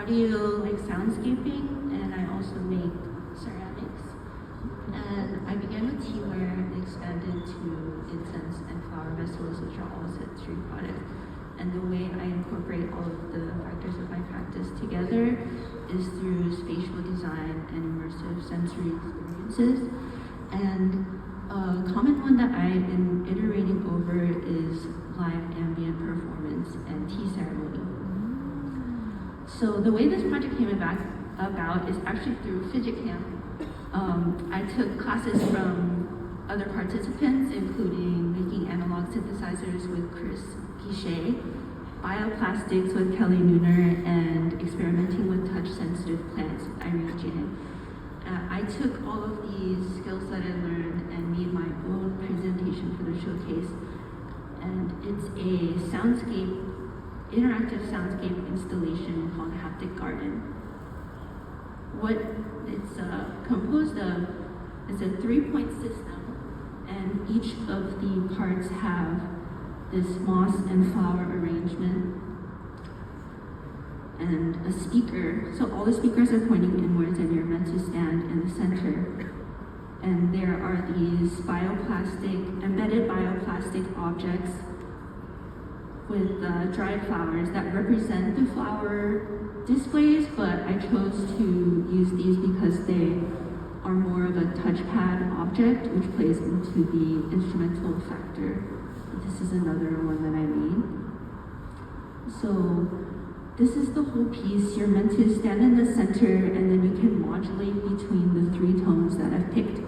audio, like soundscaping, and I also make ceramics. And I began with teaware and expanded to incense and flower vessels, which are all sensory products. And the way I incorporate all of the factors of my practice together is through spatial design and immersive sensory experiences. And a common one that I am iterating over is live ambient performance and tea ceremony. So the way this project came about is actually through Fidget Camp. I took classes from other participants, including making analog synthesizers with Chris Pichet, bioplastics with Kelly Nooner, and experimenting with touch-sensitive plants with Irene Jang. I took all of these skills that I learned and made my own presentation for the showcase. And it's a interactive soundscape installation called Kinetic Garden. What it's composed of is a 3-point system, and each of the parts have this moss and flower arrangement and a speaker. So all the speakers are pointing inwards and you're meant to stand in the center. And there are these embedded bioplastic objects with dried flowers that represent the flower displays, but I chose to use these because they are more of a touchpad object, which plays into the instrumental factor. This is another one that I made. So this is the whole piece. You're meant to stand in the center, and then you can modulate between the 3 tones that I've picked.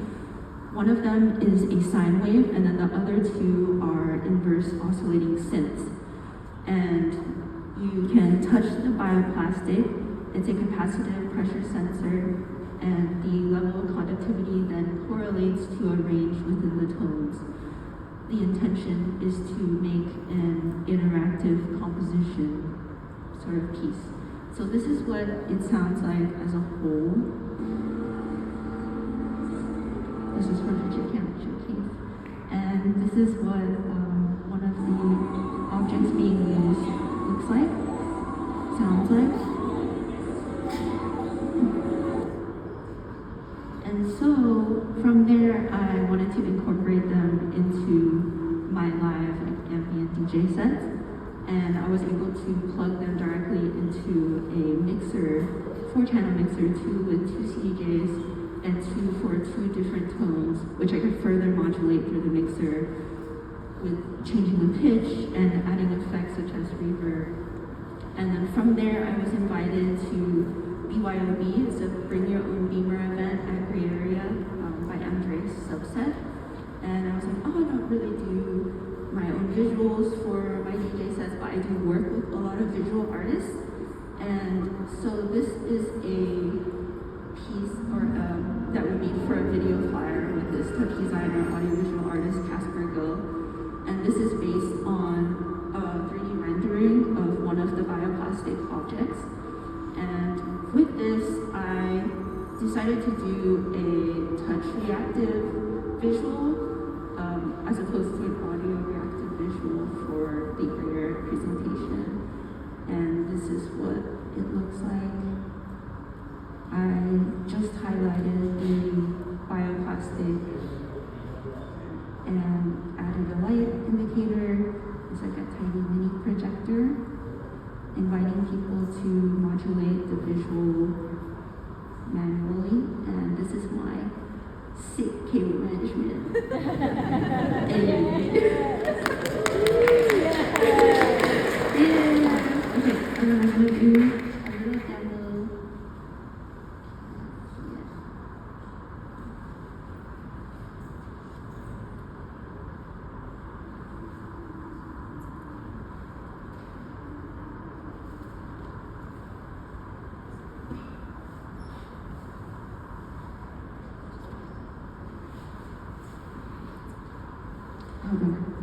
One of them is a sine wave, and then the other 2 are inverse oscillating synths. And you can touch the bioplastic. It's a capacitive pressure sensor, and the level of conductivity then correlates to a range within the tones. The intention is to make an interactive composition sort of piece. So this is what it sounds like as a whole. This is from the Camp Showcase. And this is what one of the objects being used looks like, sounds like. And so from there, I wanted to incorporate them into my live ambient DJ sets. And I was able to plug them directly into a mixer, 4-channel mixer, 2 with 2 CDJs and 2 for 2 different tones, which I could further modulate through the mixer with changing the pitch and adding effects such as reverb. And then from there, I was invited to BYOB. It's a Bring Your Own Beamer event at Gray Area by Andres Subset. And I was like, oh, I don't really do my own visuals for my DJ sets, but I do work with a lot of visual artists. And so this is a piece that we made for a video flyer with this touch designer, audiovisual artist, Casper Go. And this is based on a 3D rendering of one of the bioplastic objects. And with this, I decided to do a touch reactive visual as opposed to an audio reactive visual for the greater presentation. And this is what it looks like. I just highlighted the bioplastic and added a light indicator. It's like a tiny mini projector, inviting people to modulate the visual manually. And this is my sick cable management. Okay, and then I'm going to do a little demo. Hold on.